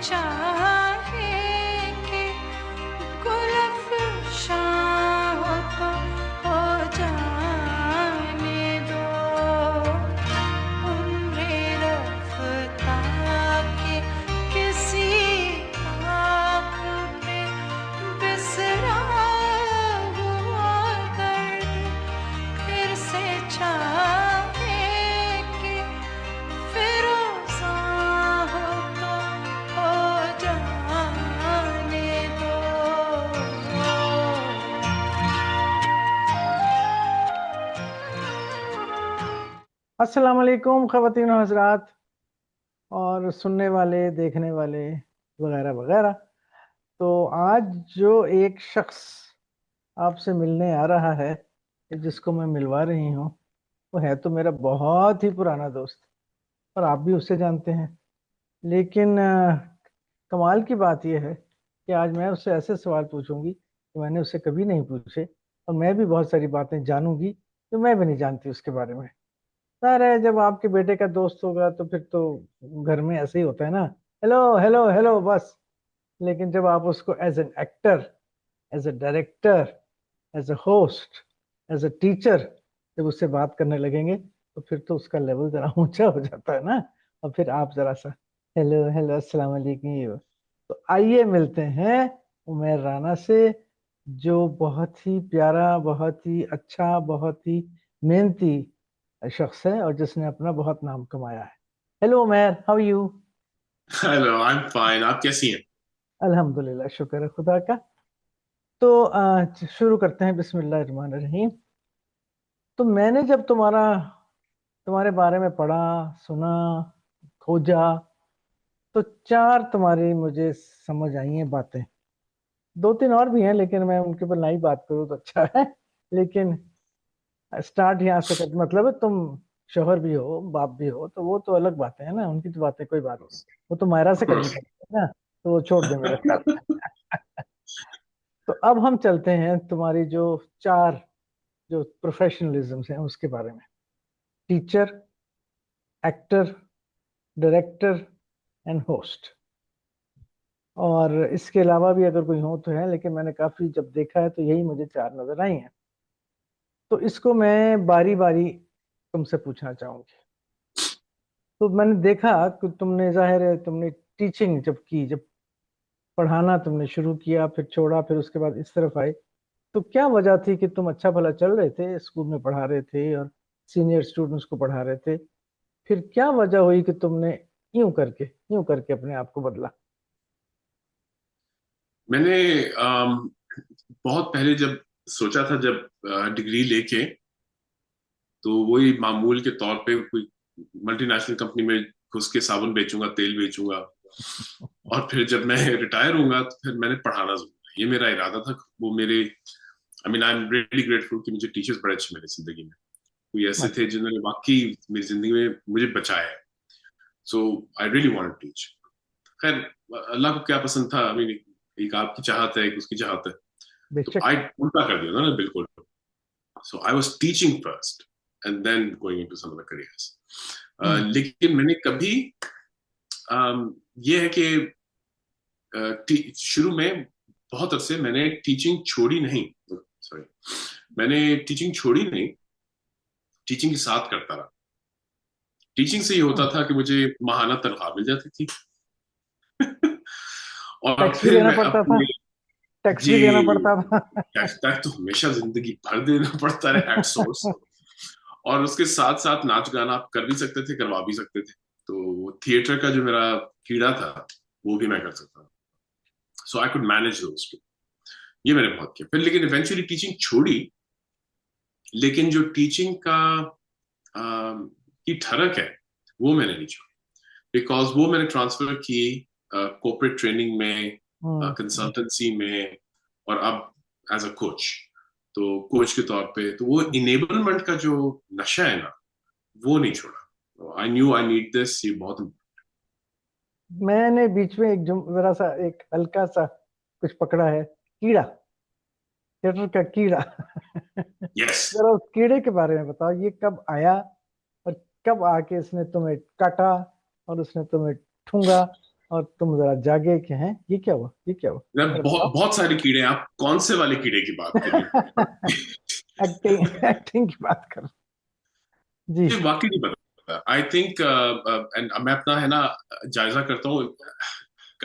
चाहे कि गुल अफ़शां हो तो हो जाने दो। उम्रे रफ़्ता के किसी खाक पे बिसरा हुआ दर्द फिर से चाहे कि फिरोज़ां हो तो हो जाने दो। अस्सलाम वालेकुम ख़वातीन और हज़रात और सुनने वाले, देखने वाले वगैरह वगैरह। तो आज जो एक शख्स आपसे मिलने आ रहा है, जिसको मैं मिलवा रही हूँ, वो है तो मेरा बहुत ही पुराना दोस्त और आप भी उसे जानते हैं। लेकिन कमाल की बात यह है कि आज मैं उससे ऐसे सवाल पूछूंगी कि मैंने उससे कभी नहीं पूछे, और मैं भी बहुत सारी बातें जानूंगी जो मैं भी नहीं जानती उसके बारे में। सर है, जब आपके बेटे का दोस्त होगा तो फिर तो घर में ऐसे ही होता है ना, हेलो हेलो हेलो बस। लेकिन जब आप उसको as an actor, as a director, as a host, as a teacher जब उससे बात करने लगेंगे तो फिर तो उसका लेवल जरा ऊंचा हो जाता है ना। और फिर आप जरा सा हेलो हेलो अस्सलाम वालेकुम ये वो। तो आइए मिलते हैं उमैर राना से, जो बहुत ही प्यारा, बहुत ही अच्छा, बहुत ही मेहनती शख्स है और जिसने अपना बहुत नाम कमाया है। Hello Umair, how you? Hello, I am fine. आप कैसी हैं? अल्हम्दुलिल्लाह, शुक्र है खुदा का। तो शुरू करते हैं, बिस्मिल्लाह रहमान रहीम। तो मैंने जब तुम्हारे बारे में पढ़ा, सुना, खोजा, तो चार तुम्हारी मुझे समझ आई हैं बातें। दो तीन और भी हैं लेकिन मैं उनके ऊपर नहीं बात करूँ तो अच्छा है। लेकिन स्टार्ट यहाँ से कर, मतलब है तुम शोहर भी हो, बाप भी हो, तो वो तो अलग बातें हैं ना, उनकी तो बातें कोई बात नहीं। वो तो मायरा ऑफ से करनी कोर्स। पड़ती है ना, तो वो छोड़ दे मेरे ख्याल से। तो अब हम चलते हैं तुम्हारी जो चार जो प्रोफेशनलिज्म हैं उसके बारे में। Teacher, actor, director and host. और इसके अलावा भी अगर कोई हो तो है, लेकिन मैंने काफी जब देखा है तो यही मुझे चार नजर आई हैं। तो इसको मैं बारी बारी तुमसे पूछना चाहूंगी। तो मैंने देखा कि तुमने, जाहिर है तुमने टीचिंग जब की, जब पढ़ाना तुमने शुरू किया, फिर छोड़ा, फिर उसके बाद इस तरफ आए, तो क्या वजह थी कि तुम अच्छा भला चल रहे थे, स्कूल में पढ़ा रहे थे और सीनियर स्टूडेंट्स को पढ़ा रहे थे, फिर क्या वजह हुई कि तुमने यूं करके अपने आप को बदला? मैंने बहुत पहले जब सोचा था, जब डिग्री लेके, तो वही मामूल के तौर पे कोई मल्टीनेशनल कंपनी में घुस के साबुन बेचूंगा, तेल बेचूंगा। और फिर जब मैं रिटायर होऊंगा तो फिर मैंने पढ़ाना जरूर है, ये मेरा इरादा था। वो मेरे, I mean, I am really grateful कि मुझे टीचर्स बड़े अच्छे मिले जिंदगी में। कोई ऐसे थे जिन्होंने वाकई मेरी जिंदगी में मुझे बचाया है। So I really want to teach. खैर, अल्लाह को क्या पसंद था, आई मीन, एक आपकी चाहत है, एक उसकी चाहत है। तो बेशक। आई उल्टा कर दिया था ना, बिल्कुल। So I was teaching first and then going into some other hmm. Careers. लेकिन मैंने कभी, ये है कि शुरू में बहुत अरसे मैंने टीचिंग छोड़ी नहीं। सॉरी, मैंने टीचिंग छोड़ी नहीं, टीचिंग के साथ करता रहा। टीचिंग से ये होता हम्म। था कि मुझे माहाना तनख्वाह मिल जाती थी। और टैक्स भी फिर देना मैं पड़ता था, अपने, टैक्स जी, भी देना पड़ता था। टैक्स तो हमेशा जिंदगी भर देना पड़ता है, एट सोर्स। और उसके साथ साथ नाच गाना आप कर भी सकते थे, करवा भी सकते थे। तो थिएटर का जो मेरा कीड़ा था, वो भी मैं कर सकता था। So I could manage those two. ये मैंने बहुत किया फिर, लेकिन इवेंचुअली टीचिंग छोड़ी। लेकिन जो टीचिंग का की ठरक है, वो मैंने नहीं छोड़ी। बिकॉज वो मैंने ट्रांसफर की कॉर्पोरेट ट्रेनिंग में, हम्म। कंसल्टेंसी में, और अब एज अ कोच। तो कोच के तौर पे तो वो इनेबलमेंट का जो नशा है ना, वो नहीं छोड़ा। I knew I need this, ये बहुत। मैंने बीच में एक जरा सा एक हल्का सा कुछ पकड़ा है, कीड़ा, थिएटर का कीड़ा। यस। जरा उस कीड़े के बारे में बताओ, ये कब आया और कब आके इसने तुम्हें काटा और उसने तुम्हें ठूंगा और तुम जरा जागे के हैं, ये क्या हुआ, ये क्या हुआ, अरे बहुत बहुत सारे कीड़े हैं, आप कौन से वाले कीड़े की बात कर रही बताओ। हैं? एक्टिंग एक्टिंग की बात कर जी। मुझे वाकई नहीं पता। आई थिंक एंड मैं अपना है ना जायजा करता हूँ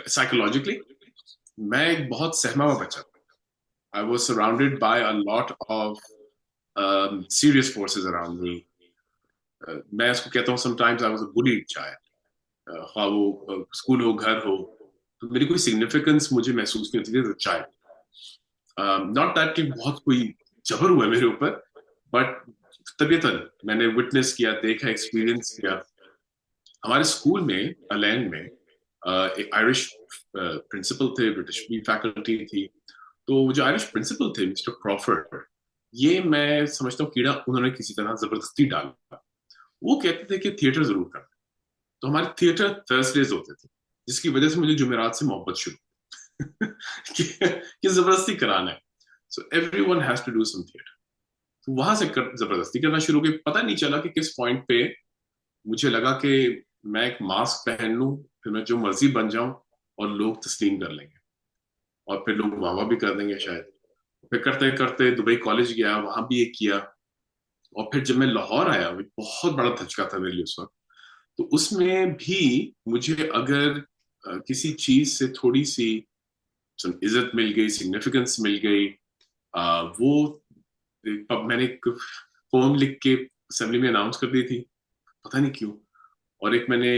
साइकोलॉजिकली। मैं एक बहुत सहमा हुआ बच्चा था। I was surrounded by a lot of serious forces around me. मैं इसको कहता हूँ sometimes I was a bullied child. हाँ वो स्कूल हो घर हो, तो मेरी कोई सिग्निफिकेंस मुझे महसूस नहीं होती थी चाइल्ड। नॉट दैट कि बहुत कोई जबर हुआ है मेरे ऊपर, बट तबीयतन मैंने विटनेस किया, देखा, एक्सपीरियंस किया। हमारे स्कूल में अलैंड में एक आयरिश प्रिंसिपल थे, ब्रिटिश भी फैकल्टी थी। तो जो आयरिश प्रिंसिपल थे मिस्टर क्रॉफर्ड, ये मैं समझता हूँ कीड़ा उन्होंने किसी तरह जबरदस्ती डाला। वो कहते थे कि थिएटर जरूर करना। तो हमारे थिएटर थर्सडेज होते थे, जिसकी वजह से मुझे जुमेरात से मोहब्बत शुरू कि जबरदस्ती कराना है। So everyone has to do some theatre. तो वहां से जबरदस्ती करना शुरू हो गई। पता नहीं चला कि किस पॉइंट पे मुझे लगा कि मैं एक मास्क पहन लूं, फिर मैं जो मर्जी बन जाऊं और लोग तस्लीम कर लेंगे, और फिर लोग वाह वाह भी कर देंगे शायद। फिर करते करते दुबई कॉलेज गया, वहां भी एक किया। और फिर जब मैं लाहौर आया, वो बहुत बड़ा धचका था मेरे लिए उस वक्त। तो उसमें भी मुझे अगर किसी चीज से थोड़ी सी इज्जत मिल गई, सिग्निफिकेंस मिल गई, वो मैंने एक पोम लिख के असेंबली में अनाउंस कर दी थी, पता नहीं क्यों। और एक मैंने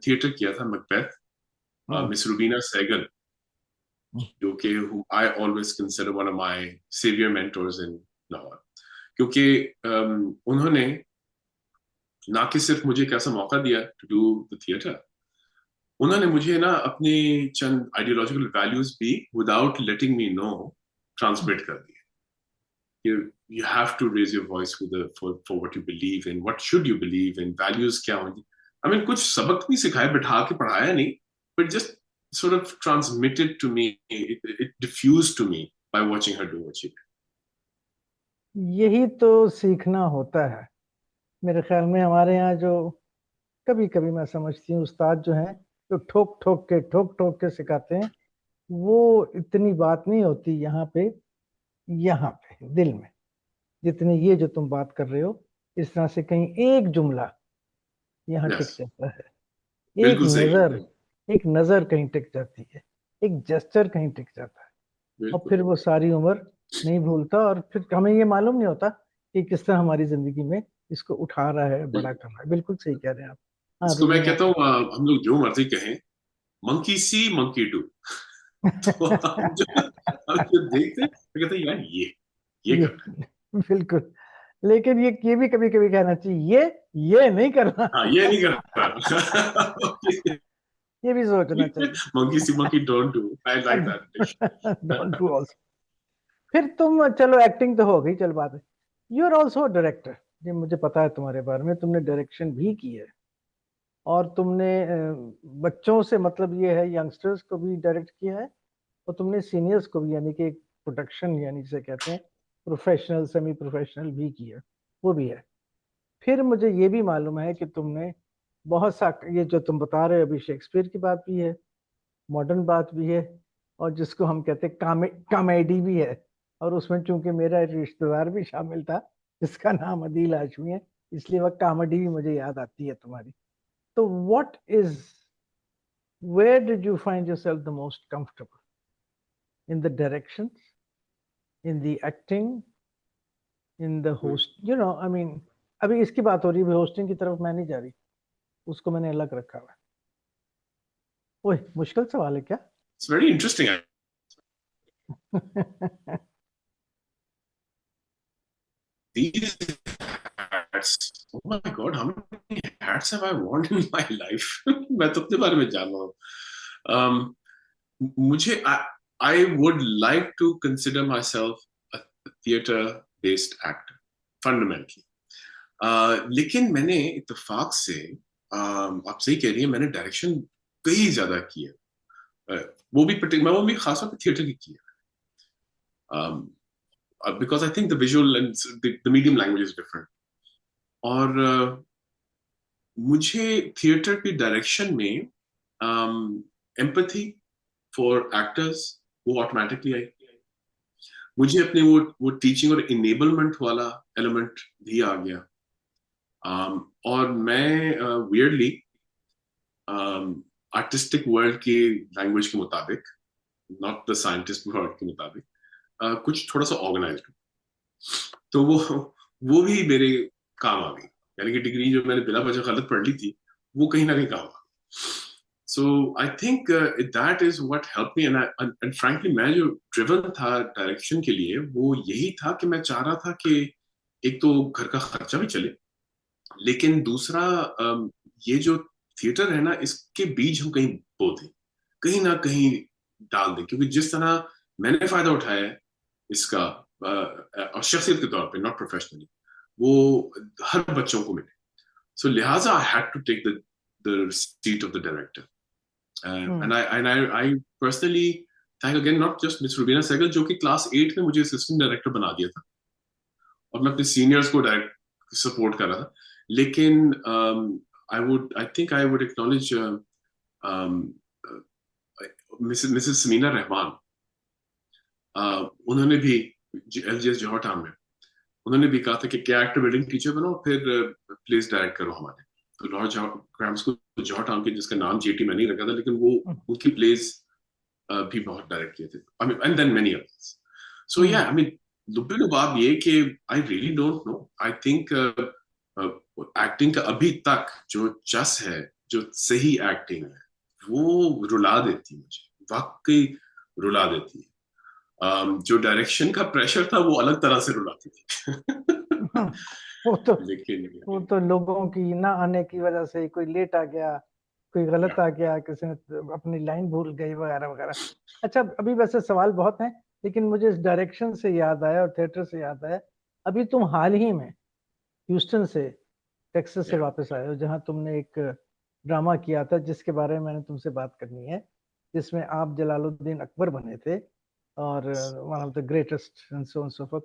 थिएटर किया था Macbeth, hmm, miss Rubina Sehgal, जो कि I always consider one of my saviour mentors in Lahore. क्योंकि उन्होंने ना कि सिर्फ मुझे एक ऐसा मौका दिया टू डू द थिएटर, उन्होंने मुझे ना अपने चंद आइडियोलॉजिकल वैल्यूज भी विदाउट लेटिंग मी नो ट्रांसमिट कर दिए। You have to raise your voice for what you believe in, what should you believe in, values क्या होंगी। I mean, कुछ सबक नहीं सिखाया, बिठा के पढ़ाया नहीं, but just sort of transmitted to me, it diffused to me by watching her do what she did. यही तो सीखना होता है मेरे ख्याल में। हमारे यहाँ जो कभी कभी मैं समझती हूँ उस्ताद जो हैं, जो ठोक ठोक के सिखाते हैं, वो इतनी बात नहीं होती यहाँ पे दिल में, जितनी ये जो तुम बात कर रहे हो। इस तरह से कहीं एक जुमला यहाँ टिक Yes, जाता है, एक बिल्कुल सही, नजर, एक नजर कहीं टिक जाती है, एक जेस्चर कहीं टिक जाता है, और बिल्कुल। फिर वो सारी उम्र नहीं भूलता। और फिर हमें ये मालूम नहीं होता कि किस तरह हमारी जिंदगी में इसको उठा रहा है, बड़ा कर रहा है। बिल्कुल सही कह रहे हैं आप। हाँ इसको मैं रुबीना। कहता हूँ, हम लोग जो मर्जी कहें, मंकी सी मंकी डू। तो हम जो देखते हैं तो कहते हैं यार ये ये करना है। बिल्कुल। लेकिन ये भी कभी कभी कहना चाहिए, ये नहीं करना। हाँ, ये नहीं करना। ये भी सोचना चाहिए। Monkey C monkey don't do, I like that. Don't do also. फिर तुम, चलो एक्टिंग तो हो गई, चल बात है। You are also director. ये मुझे पता है तुम्हारे बारे में, तुमने डायरेक्शन भी की है। और तुमने बच्चों से, मतलब ये है यंगस्टर्स को भी डायरेक्ट किया है, और तुमने सीनियर्स को भी, यानी कि एक प्रोडक्शन, यानी जिसे कहते हैं प्रोफेशनल सेमी प्रोफेशनल भी किया, वो भी है। फिर मुझे ये भी मालूम है कि तुमने बहुत सा, ये जो तुम बता रहे हो अभी, शेक्सपियर की बात भी है, मॉडर्न बात भी है, और जिसको हम कहते हैं कॉमेडी भी है। और उसमें चूंकि मेरा एक रिश्तेदार भी शामिल था जिसका नाम अदील हाशमी है, इसलिए वह कॉमेडी भी मुझे याद आती है तुम्हारी। तो what is, where did you find yourself the most comfortable, in the direction, in the acting, in the host, you know I mean. अभी इसकी बात हो रही है, होस्टिंग की तरफ मैं नहीं जा रही, उसको मैंने अलग रखा हुआ है। ओए, मुश्किल सवाल है क्या? It's very interesting. These hats, oh my god, how many hats have I worn in my life? मैं तो अपने बारे में जान रहा हूँ। um, मुझे I would like to consider myself a theater based actor fundamentally. लेकिन मैंने इत्तेफाक से, आप सही कह रही हैं, मैंने डायरेक्शन कई ज्यादा की है। वो भी खासतौर पर थिएटर की है। Because I think the visual and the medium language is different. और मुझे थिएटर की डायरेक्शन में एम्पैथी फॉर एक्टर्स वो ऑटोमेटिकली आई। मुझे अपने वो टीचिंग और इनेबलमेंट वाला एलिमेंट भी आ गया। और मैं वियर्डली आर्टिस्टिक वर्ल्ड की लैंग्वेज के मुताबिक, नॉट द साइंटिस्ट वर्ल्ड के मुताबिक, कुछ थोड़ा सा ऑर्गेनाइज्ड हूँ। तो वो भी मेरे काम आ गई, यानी कि डिग्री जो मैंने बिना वजह गलत पढ़ ली थी वो कहीं ना कहीं काम आ गई। So I think that is what help me. And frankly मैं जो ड्रिवन था डायरेक्शन के लिए वो यही था कि मैं चाह रहा था कि एक तो घर का खर्चा भी चले, लेकिन दूसरा ये जो थिएटर है ना इसके बीज हम कहीं बो दें, कहीं ना कहीं डाल दें, क्योंकि जिस तरह मैंने फायदा उठाया है इसका और शख्सियत के तौर पे, नॉट प्रोफेशनली, वो हर बच्चों को मिले। सो लिहाजा I had to take the seat of the director. And I personally thank again not just miss Rubina Sehgal जो कि क्लास 8 में मुझे असिस्टेंट डायरेक्टर बना दिया था और मैं अपने सीनियर्स को डायरेक्ट सपोर्ट कर रहा था। लेकिन I think I would acknowledge Mrs Samina Rahman. उन्होंने भी LGS जौहर टाउन में उन्होंने भी कहा था कि क्या एक्टर बिल्डिंग टीचर बनो फिर प्लेस डायरेक्ट करो हमारे। तो लाहौर ग्रामर स्कूल जौहर टाउन के जिसका नाम JT मैं नहीं रखा था, लेकिन वो उनकी प्लेस भी बहुत डायरेक्ट किए थे। I mean and then many others. So yeah I mean लुब्बे लुबाब ये कि I really don't know. I think acting का अभी तक जो जस है, जो सही एक्टिंग है, वो रुला देती है मुझे, वाकई रुला देती है। जो डायरेक्शन का प्रेशर था वो अलग तरह से रुलाती थी। लेकिन वो तो लोगों की ना आने की वजह से, कोई लेट आ गया, कोई गलत आ गया, किसी ने अपनी लाइन भूल गई वगैरह वगैरह। अच्छा, अभी वैसे सवाल बहुत हैं, लेकिन मुझे इस डायरेक्शन से याद आया और थिएटर से याद आया, अभी तुम हाल ही में ह्यूस्टन से, टेक्सास से वापस आए हो, जहां तुमने एक ड्रामा किया था जिसके बारे में मैंने तुमसे बात करनी है, जिसमें आप जलालुद्दीन अकबर बने थे और one of the greatest and so on so fourth.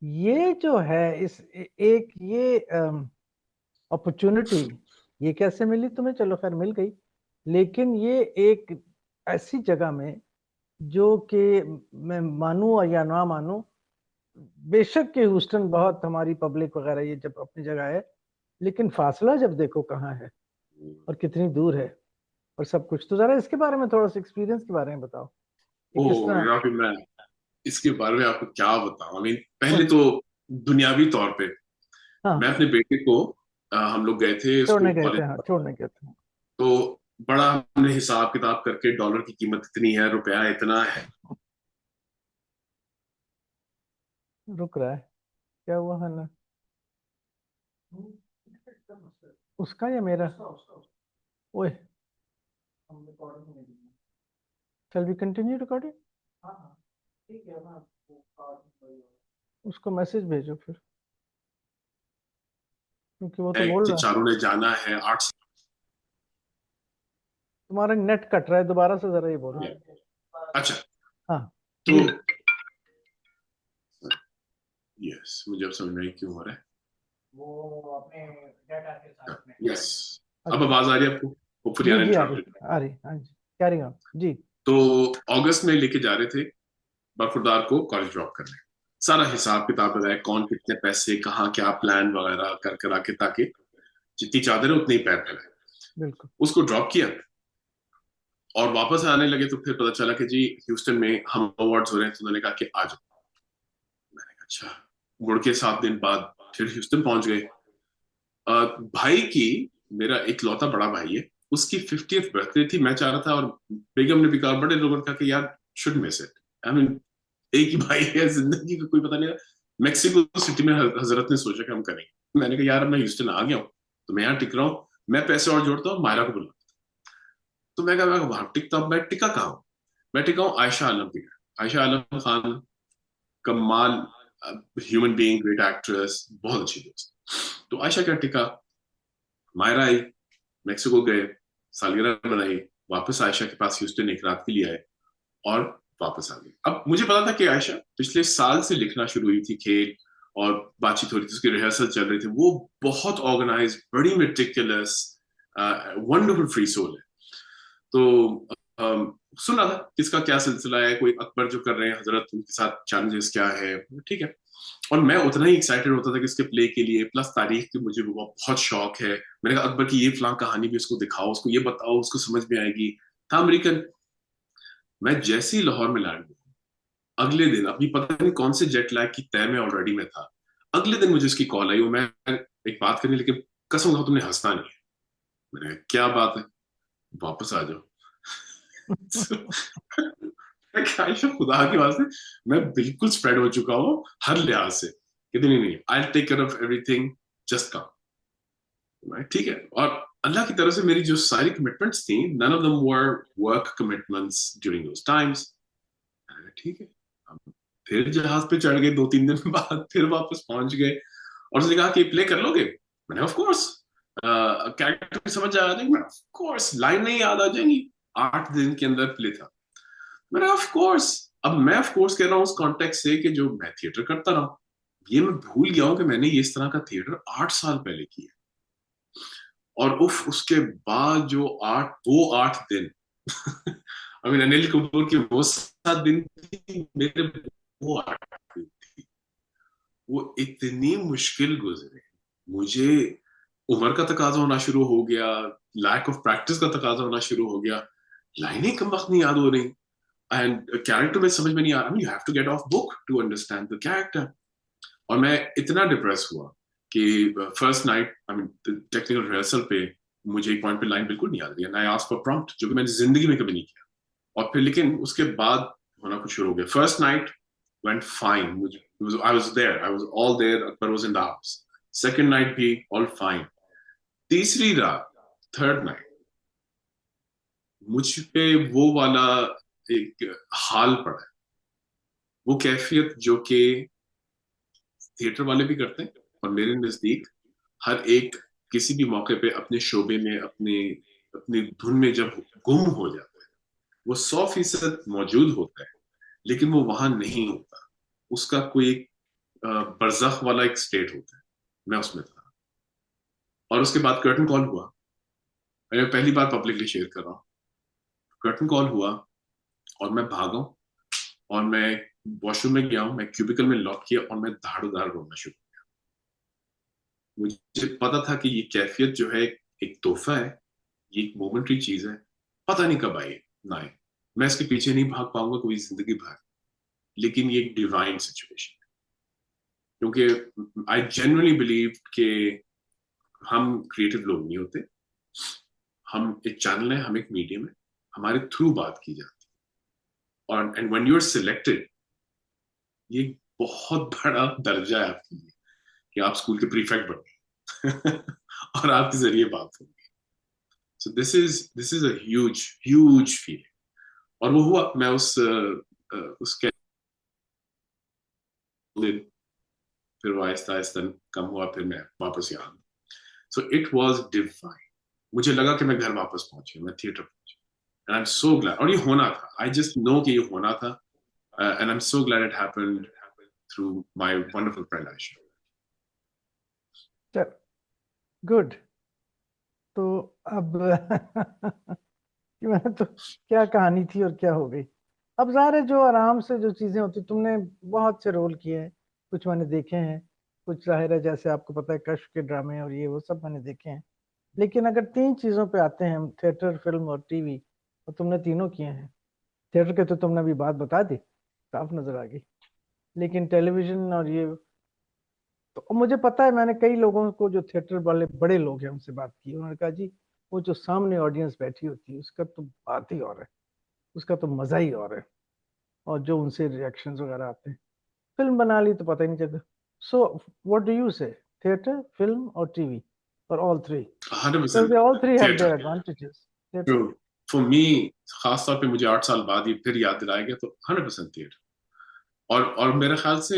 ये जो है इस एक ये अपॉर्चुनिटी, ये कैसे मिली तुम्हें? चलो खैर मिल गई, लेकिन ये एक ऐसी जगह में जो कि मैं मानूं या ना मानूं, बेशक कि ह्यूस्टन बहुत हमारी पब्लिक वगैरह ये जब अपनी जगह है, लेकिन फासला जब देखो कहाँ है और कितनी दूर है और सब कुछ। तो जरा इसके बारे में थोड़ा सा एक्सपीरियंस के बारे में बताओ कि किस तरह। मैं इसके बारे में आपको क्या बताऊं। आई मीन पहले तो दुनियावी तौर पे हाँ, मैं अपने बेटे को हम लोग गए थे छोड़ने स्कूल गए थे, कॉलेज, हाँ छोड़ने गए थे। तो बड़ा हमने हिसाब किताब करके डॉलर की कीमत इतनी है, रुपया इतना है। रुक रहा है, क्या हुआ है ना, उसका या मेरा? ओए, shall we continue recording? उसको मैसेज भेजो फिर, क्योंकि वो तो बोल रहा है। चारों ने जाना है 8। तुम्हारा नेट कट रहा है, दोबारा से जरा ये बोलो। अच्छा, हाँ तो यस, मुझे अब समझ में आई क्यों हो रहा है। वो अपने डाटा के साथ में। यस, अब आवाज आ रही है आपको? होपफुली जी जी आ रही, हाँ जी, कैरी ऑन जी। तो अगस्त में लेके जा रहे थे बरखुरदार को कॉलेज ड्रॉप करने। सारा हिसाब किताब लगाया, कौन कितने पैसे, कहाँ क्या प्लान वगैरह कर करा के, ताकि जितनी चादर है उतने ही पैर फैलाए। बिल्कुल। उसको ड्रॉप किया और वापस आने लगे तो फिर पता चला कि जी ह्यूस्टन में हम अवार्ड्स हो रहे हैं। तो उन्होंने कहा कि आ जाओ। मैंने कहा अच्छा। मुड़ के 7 दिन बाद फिर ह्यूस्टन पहुंच गए। भाई की, मेरा एक लौता बड़ा भाई है, उसकी 50th बर्थडे थी। मैं चाह रहा था और बेगम ने भी कहा, बड़े लोगों ने कहा कि यार should miss it. I mean एक ही भाई है, जिंदगी का कोई पता नहीं। मेक्सिको सिटी में हजरत ने सोचा कि हम करेंगे। मैंने कहा यार मैं ह्यूस्टन आ गया हूँ तो मैं यहाँ टिक रहा हूँ, मैं पैसे और जोड़ता हूँ, मायरा को बुला। तो मैं कहा वहां टिकता हूँ, मैं टिका कहा हूँ? मैं टिका हूँ आयशा आलम की। आयशा आलम Khan Kamal human being, great actress, बहुत अच्छी दोस्त। तो आयशा क्या टिका, मायरा आई, मेक्सिको गए, सालगिरह बनाई, वापस आयशा के पास ह्यूस्टन एक रात के लिए आए और वापस आ गई। अब मुझे पता था कि आयशा पिछले साल से लिखना शुरू हुई थी, खेल और बातचीत हो रही थी, उसकी रिहर्सल चल रही थी। वो बहुत ऑर्गेनाइज, बड़ी मेटिकुलस, वंडरफुल फ्री सोल है। तो सुना था किसका क्या सिलसिला है, कोई अकबर जो कर रहे हैं हजरत, उनके साथ चैलेंजेस क्या है, ठीक है। और मैं उतना ही एक्साइटेड होता था कि इसके प्ले के लिए, प्लस तारीख की मुझे बहुत शौक है। मैंने कहा अकबर की ये फलां कहानी भी उसको दिखाओ, उसको ये बताओ, उसको समझ में आएगी। था अमेरिकन। मैं जैसे ही लाहौर में लैंड हुआ, अगले दिन, अभी पता नहीं कौन से जेट लैग की तय में ऑलरेडी मैं था, अगले दिन मुझे उसकी कॉल आई, और मैं एक बात करने, लेकिन कसम खाओ तुमने हंसना नहीं है। मैंने कहा, क्या बात है, वापस आ जाओ। मैं क्या, आयशा खुदा की वास्ते, मैं बिल्कुल स्प्रेड हो चुका हूँ हर लिहाज से, कि नहीं नहीं, I take care of everything, just come, ठीक है। और अल्लाह की तरफ से मेरी जो सारी कमिटमेंट्स थी, none of them were work commitments during those times. ठीक है। अब फिर जहाज पे चढ़ गए, 2-3 दिन बाद फिर वापस पहुंच गए, और उसने कहा कि प्ले कर लोगे। मैंने ऑफ कोर्स, कैरेक्टर समझ आ जाएगी, मैं ऑफ कोर्स, लाइन नहीं याद आ जाएंगी, 8 दिन के अंदर प्ले था। मैंने ऑफ कोर्स। अब मैं ऑफ कोर्स कह रहा हूँ उस कॉन्टेक्स्ट से कि जो मैं थिएटर करता रहा, ये मैं भूल गया हूं कि मैंने ये इस तरह का थिएटर 8 साल पहले किया। और उफ, उसके बाद जो 8 आई मीन अनिल कपूर की वो 7 दिन थी, मेरे वो 8 दिन थी, वो इतनी मुश्किल गुजरे। मुझे उम्र का तकाजा होना शुरू हो गया, लैक ऑफ प्रैक्टिस का तकाजा होना शुरू हो गया, लाइनें कम वक्त नहीं याद हो रही, एंड कैरेक्टर में समझ में नहीं आ रहा, you have to get off book to understand the character. और मैं इतना डिप्रेस हुआ कि first night, I mean technical rehearsal पे, मुझे एक पॉइंट पे लाइन बिल्कुल नहीं याद रही, आई आस्क्ड फॉर प्रॉम्प्ट, जो कि मैंने जिंदगी में कभी नहीं किया। और फिर लेकिन उसके बाद होना कुछ शुरू हो गया। फर्स्ट नाइट went fine, मुझे I was there, I was all there, Akbar was in the house. Second night भी all fine. तीसरी रात, थर्ड नाइट, मुझ पे वो वाला एक हाल पड़ा है, वो कैफियत जो कि थिएटर वाले भी करते हैं, और मेरे नजदीक हर एक किसी भी मौके पे अपने शोबे में, अपने अपनी धुन में जब गुम हो जाता है, वो 100% मौजूद होता है, लेकिन वो वहां नहीं होता, उसका कोई एक बरज़ख वाला एक स्टेट होता है। मैं उसमें था। और उसके बाद कर्टन कॉल हुआ, मैं पहली बार पब्लिकली शेयर कर रहा हूँ। कर्टन कॉल हुआ और मैं भागा, और मैं वॉशरूम में गया हूँ, मैं क्यूबिकल में लॉक किया, और मैं धाड़ोधाड़ रोना शुरू किया। मुझे पता था कि ये कैफियत जो है एक तोहफा है, ये एक मोमेंट्री चीज है, पता नहीं कब आए ना आए, मैं इसके पीछे नहीं भाग पाऊंगा कोई जिंदगी भर, लेकिन ये एक डिवाइन सिचुएशन है। क्योंकि आई जेन्युइनली बिलीव कि हम क्रिएटिव लोग नहीं होते, हम एक चैनल है, हम एक मीडियम है, हमारे थ्रू बात की जाती है। और and when you are selected, ये बहुत बड़ा दर्जा है आपके लिए कि आप स्कूल के प्रीफेक्ट बन और आपके जरिए बात होगी। So this is a huge huge feeling. और वो हुआ, मैं उसके दिन फिर वो आहिस्ता आहिस्ता कम हुआ, फिर मैं वापस यहाँ। So it was divine. मुझे लगा कि मैं घर वापस पहुंच गया, मैं थिएटर पहुंच गया, and I am so glad. और ये होना था, आई जस्ट नो कि ये होना था, and I am so glad it happened through my wonderful friend Ayesha. चल, गुड। तो अब कि मैंने तो क्या कहानी थी और क्या हो गई। अब ज़ाहिर है जो आराम से जो चीज़ें होती, तुमने बहुत से रोल किए हैं, कुछ मैंने देखे हैं, कुछ ज़ाहिर है जैसे आपको पता है कश्फ के ड्रामे और ये वो सब मैंने देखे हैं। लेकिन अगर 3 चीज़ों पे आते हैं हम, थिएटर, फिल्म और टीवी, तो तुमने तीनों किए हैं। थिएटर के तो तुमने अभी बात बता दी, साफ नजर आ गई। लेकिन टेलीविजन और ये, तो मुझे पता है, मैंने कई लोगों को जो थिएटर वाले बड़े लोग हैं उनसे बात की, उन्होंने कहा जी वो जो सामने ऑडियंस बैठी होती है उसका तो बात ही और है, उसका तो मजा ही और है, और जो उनसे रिएक्शंस वगैरह आते हैं। फिल्म बना ली तो पता ही नहीं चलता। सो व्हाट डू यू से, थिएटर, फिल्म और टीवी, और all three? 100% they all three have their theatre. Advantages. True. Theatre. For me, खास तौर पे मुझे 8 साल बाद ये फिर याद दिलाया गया, तो 100% थिएटर। और मेरे ख्याल से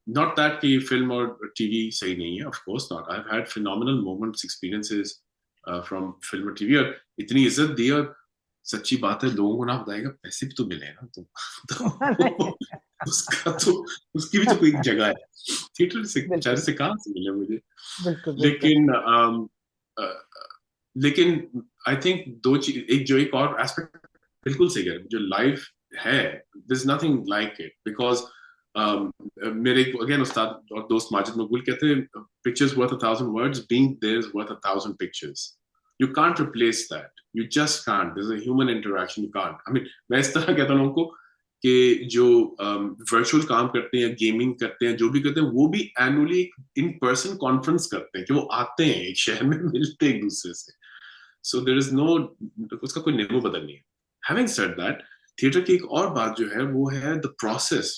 नॉट दैट कि फिल्म और टीवी सही नहीं है, of course not, I have had phenomenal moments, experiences from film और टीवी, और इतनी इज्जत दी, और सच्ची बात है लोगों को ना बताएगा, पैसे भी तो मिले हैं ना, तो उसका तो, उसकी भी तो कोई जगह है। थिएटर से बेचारे बिल्कुल से कहाँ से मिले मुझे। बिल्कुल बिल्कुल। लेकिन लेकिन आई थिंक दो चीज, एक जो एक और एस्पेक्ट बिल्कुल सही है, जो लाइफ है, this is nothing like it, because मेरे अगेन उस्ताद और दोस्त माजिद मकबूल कहते हैं, pictures worth 1,000 words, being there is worth 1,000 pictures. You can't replace that, you just can't, there is a human interaction, you can't. I mean मैं इस तरह कहता हूँ लोगों को कि जो वर्चुअल काम करते हैं, गेमिंग करते हैं, जो भी करते हैं, वो भी एनुअली इन पर्सन कॉन्फ्रेंस करते हैं, कि वो आते हैं एक शहर में, मिलते हैं एक दूसरे से. सो देयर इज नो, उसका कोई नियम बदल नहीं है. हैविंग सेड दैट, थिएटर की एक और बात जो है वो है द प्रोसेस.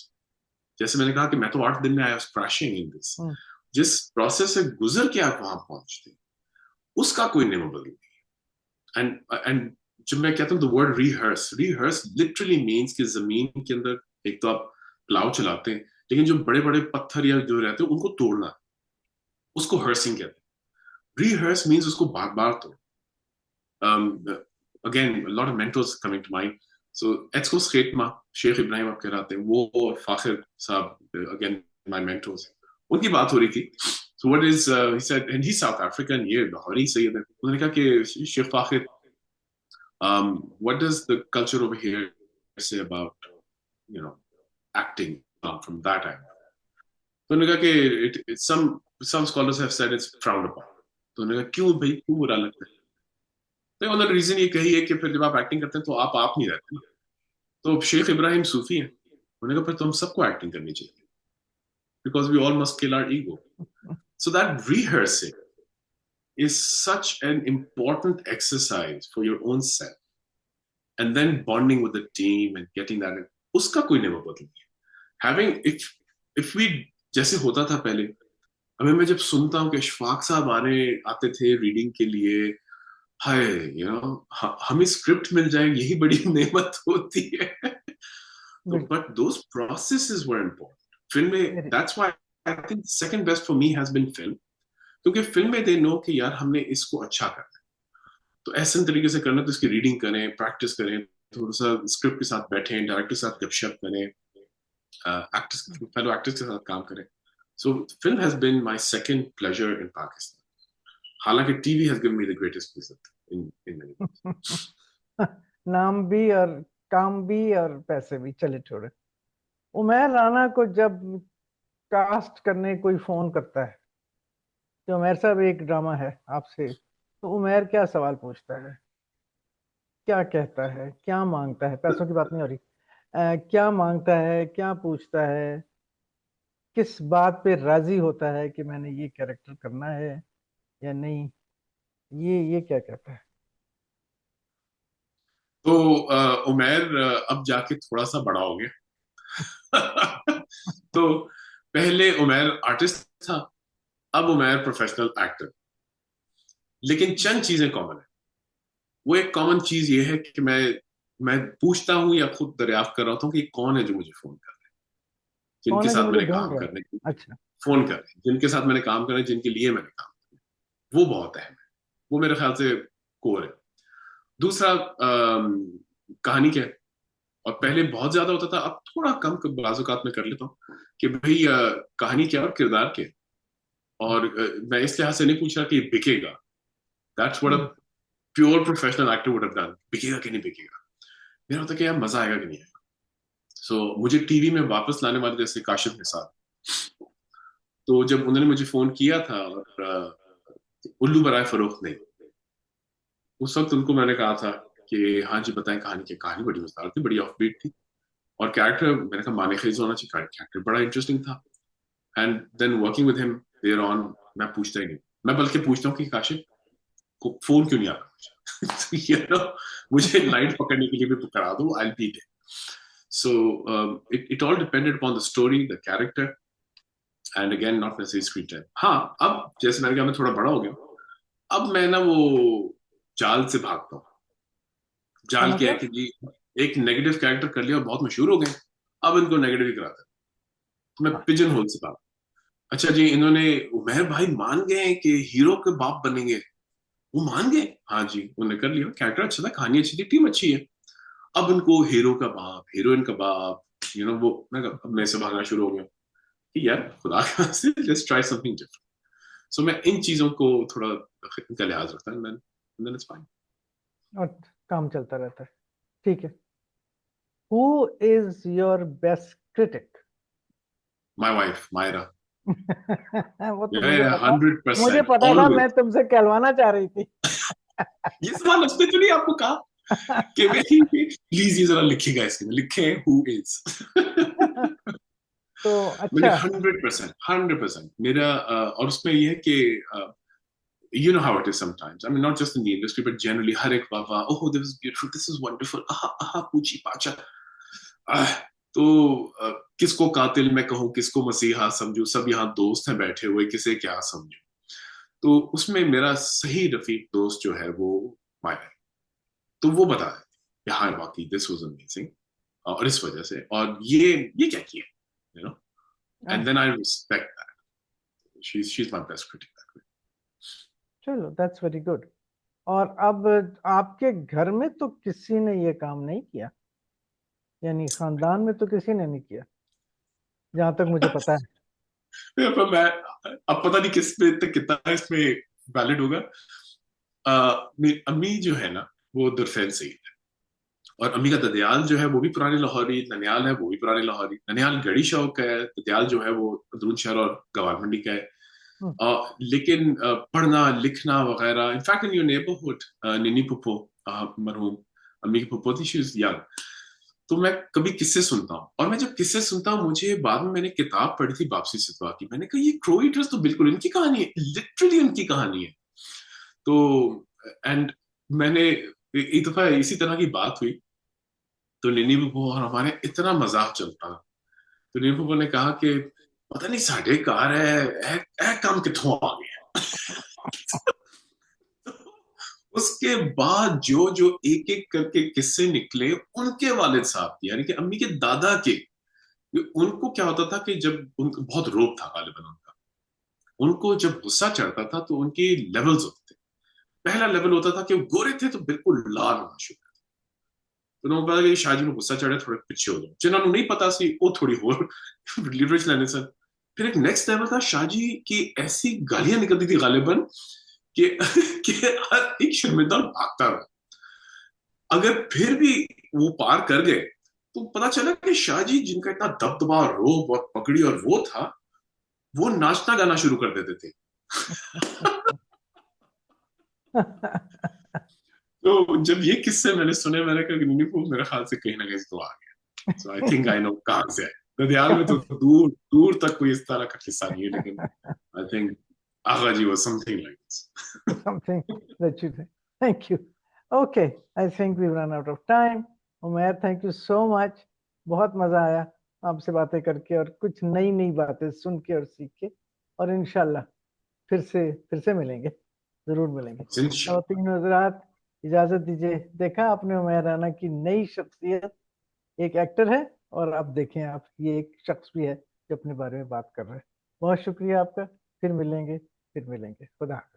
जैसे मैंने कहा कि मैं तो 8 दिन में I was crashing in this. जिस प्रोसेस से गुजर के आप वहां पहुंचते हैं, उसका कोई नियम बदल नहीं. एंड जब मैं कहता हूँ the word rehearse, rehearse literally means कि जमीन के अंदर एक तो आप प्लाव चलाते हैं, लेकिन जो बड़े बड़े पत्थर या जो रहते हैं उनको तोड़ना, उसको हर्सिंग कहते हैं. रिहर्स मीन्स उसको बार बार तोड़. Again lot of mentors coming to mind. So एट्सको स्केटमा शेख इब्राहिम आप कहते हैं, वो और फाखिर साहब, अगेन माय मेंटर्स, उनकी बात हो रही थी. So what is he said, and he's South African, ये लाहौरी सैयद है. उन्होंने कहा कि Sheikh Fakhir, what does the culture over here say about, you know, acting from that angle? तो उन्होंने कहा कि some scholars have said it's frowned upon. तो उन्होंने कहा क्यों भाई, क्यों बुरा लगता है? तो उन्होंने रीजन ये कही है कि फिर जब आप एक्टिंग करते हैं तो आप नहीं रहते ना. तो शेख इब्राहिम सूफी है, उन्होंने कहा फिर तो हम सबको एक्टिंग करनी चाहिए, because we all must kill our ego. So that rehearsing is such an important exercise for your own self, and then bonding with the team and getting that in, uska koi नहीं बदल नहीं. Having, if we, जैसे होता था पहले, अभी मैं जब सुनता हूँ कि अशफाक साहब आते थे रीडिंग के लिए, हाय यू नो, हमें स्क्रिप्ट मिल जाए, यही बड़ी नेमत होती है. But those processes were important. Film में, that's why I think second best for me has been film, क्योंकि फिल्म में they know कि यार हमने इसको अच्छा करना है, तो ऐसे तरीके से करना, तो इसकी रीडिंग करें, प्रैक्टिस करें, थोड़ा सा स्क्रिप्ट के साथ बैठें, डायरेक्टर के साथ गपशप करें, एक्टर्स, फेलो एक्टर्स के साथ काम करें. So film has been my second pleasure in Pakistan, हालांकि TV has given me the greatest इज्जत इन मेनी. नाम भी और काम भी और पैसे भी. चले छोड़े. उमैर राना को जब कास्ट करने कोई फोन करता है कि उमैर साहब एक ड्रामा है आपसे, तो उमैर क्या सवाल पूछता है, क्या कहता है, क्या मांगता है? पैसों की बात नहीं हो रही. क्या मांगता है, क्या पूछता है, किस बात पे राजी होता है कि मैंने ये कैरेक्टर करना है या नहीं, ये क्या कहता है? तो उमैर अब जाके थोड़ा सा बड़ा हो गया. तो पहले उमैर आर्टिस्ट था, अब उमैर प्रोफेशनल एक्टर. लेकिन चंद चीजें कॉमन है. वो एक कॉमन चीज ये है कि मैं पूछता हूँ या खुद दरियाफ्त कर रहा हूँ कि कौन है जो मुझे फोन कर रहे हैं, जिनके साथ मैंने काम करने की, अच्छा, फोन कर रहे हैं, जिनके साथ मैंने काम करना है, जिनके लिए मैंने काम करना है, वो बहुत अहम है. वो मेरे ख्याल से कोर है. दूसरा कहानी क्या है, और पहले बहुत ज्यादा होता था, अब थोड़ा कम बाजुकात में कर लेता हूँ कि भाई कहानी क्या और किरदार क्या. और मैं इस लिहाज से नहीं पूछ रहा कि बिकेगा, that's what a pure professional actor would have done, बिकेगा कि नहीं बिकेगा. मेरा होता कि यार मजा आएगा कि नहीं आएगा. सो मुझे टीवी में वापस लाने वाले जैसे काशिफ निसार, तो जब उन्होंने मुझे फोन किया था और उल्लू बराए फरोख्त नहीं, उस वक्त उनको मैंने कहा था कि हाँ जी बताएं कहानी की. कहानी बड़ी मजेदार थी, बड़ी ऑफबीट थी, और कैरेक्टर मैंने कहा माने खैज होना चाहिए, कैरेक्टर बड़ा इंटरेस्टिंग था. And then working with him there on, मैं पूछता ही नहीं, मैं बल्कि पूछता हूँ कि काशिफ को फोन क्यों नहीं आता मुझे. you know, मुझे लाइट पकड़ने के लिए भी पकड़ा दो, I will be there. So it all depended upon the story, the character, and again not necessary screen time. हाँ, अब जैसे मैंने कहा मैं थोड़ा बड़ा हो गया, अब मैं ना वो जाल से भागता हूँ. जाल क्या है कि जी एक नेगेटिव कैरेक्टर कर लिया और बहुत मशहूर हो गए, अब इनको नेगेटिव ही कराते हैं. तो मैं पिजन होल से भाग, अच्छा जी इन्होंने उमैर भाई मान गए कि हीरो के बाप बनेंगे, वो मान गए, हाँ जी उन्होंने कर लिया, कैरेक्टर अच्छा था, कहानी अच्छी थी, टीम अच्छी है, अब इनको हीरो का बाप, हीरोइन का बाप, यू नो, वो मैं अब मैं से भागना शुरू हो गया कि यार खुदा का से लेट्स ट्राई समथिंग डिफरेंट. सो मैं इन चीजों को थोड़ा इनका लिहाज रखता हूं, देन इट्स फाइन. और काम चलता रहता है। ठीक है, who is your best critic? My wife Myra. वो तो मुझे 100% पता था, मैं ऑलवेज। तुमसे कहलवाना चाह रही थी। ये सवाल उसने तो नहीं आपको कहा कि प्लीज ये जरा लिखिएगा, इसके में लिखे हु इज। तो मेरे अच्छा, 100% मेरा और उसमें ये है कि you know how it is sometimes. I mean, not just in the industry, but generally, हर एक वाह वाह, oh, this is beautiful, this is wonderful, aha, aha, पूछी पाचा। तो किसको कातिल मैं कहूँ, किसको मसीहा समझू, सब यहाँ दोस्त हैं बैठे हुए, किसे क्या समझू। तो उसमें मेरा सही रफीक दोस्त जो है वो माया है। तो वो बता देती कि हाँ वाकई दिस वाज अमेजिंग, और इस वजह से, और ये क्या किया, you know, and then I respect that. She is my best critic. चलो दैट्स वेरी गुड। और अब आपके घर में तो किसी ने ये काम नहीं किया, यानी खानदान में तो किसी ने नहीं किया, जहां तक मुझे पता है। पर मैं अब पता नहीं किस पे तक कितना इसमें वैलिड होगा। मेरी अम्मी जो है ना वो दुरफेन से ही है, और अम्मी का ददयाल जो है वो भी पुरानी लाहौरी, ननियाल है वो भी पुरानी लाहौरी। ननियाल गढ़ी शौक है, ददयाल जो है वो अंदरून शहर और गवार मंडी का है। हम्म, लेकिन पढ़ना लिखना वगैरह, इनफैक्ट इन योर नेबरहुड, निनी पुप्पो, मरहूम अम्मी की पुप्पो थी, शी वाज यंग। तो मैं कभी किस्से सुनता हूँ, और मैं जब किस्से सुनता हूँ, मुझे बाद में मैंने किताब पढ़ी थी वापसी सितवा की, मैंने कहा ये क्रो ईटर्स तो बिल्कुल इनकी कहानी है, लिटरली इनकी कहानी है। तो एंड मैंने एक दफा इसी तरह की बात हुई, तो निनी पुप्पो और हमारे इतना मजाक चलता, तो निनी पुप्पो ने कहा कि पता नहीं साढ़े कार है काम कितों आ गया। उसके बाद जो जो एक एक करके किस्से निकले उनके वालिद साहब की, यानी कि अम्मी के दादा के। उनको क्या होता था कि जब उनको बहुत रोब था गालिबन उनका, उनको जब गुस्सा चढ़ता था तो उनके लेवल्स होते थे। पहला लेवल होता था कि वो गोरे थे तो बिल्कुल लाल होना शुरू, तो उन्होंने पता कि शाहजी में गुस्सा चढ़े, थोड़े पीछे हो जाओ, जिन्होंने नहीं पता सी वो थोड़ी हो लीवरेज लेने से। फिर एक नेक्स्ट लेवल था, शाहजी की ऐसी गालियां निकलती थी गालिबन कि कि हर एक शर्मिंदा भागता रहा। अगर फिर भी वो पार कर गए तो पता चला कि शाहजी जिनका इतना दबदबा, रोब और पकड़ी और वो था, वो नाचना गाना शुरू कर देते थे। तो जब ये किस्से मैंने सुने, मैंने कहा कि नहीं, वो मेरे ख्याल से कहीं ना कहीं तो आ गया। सो आई थिंक आई नो कहां से है। ददयाल में तो दूर दूर तक कोई इस तरह का किस्सा नहीं है, लेकिन I think Agha ji was something like this. something that you think. Thank you. Okay, I think we've run out of time. Umair, thank you so much. बहुत मजा आया आपसे बातें करके, और कुछ नई नई बातें सुन के और सीख के, और इंशाल्लाह फिर से मिलेंगे, जरूर मिलेंगे। और तीन हजरात, इजाजत दीजिए। देखा आपने उमैर राना की नई शख्सियत, एक एक्टर है, और अब देखें आप, ये एक शख्स भी है जो अपने बारे में बात कर रहा है। बहुत शुक्रिया आपका। फिर मिलेंगे, खुदा हाफिज।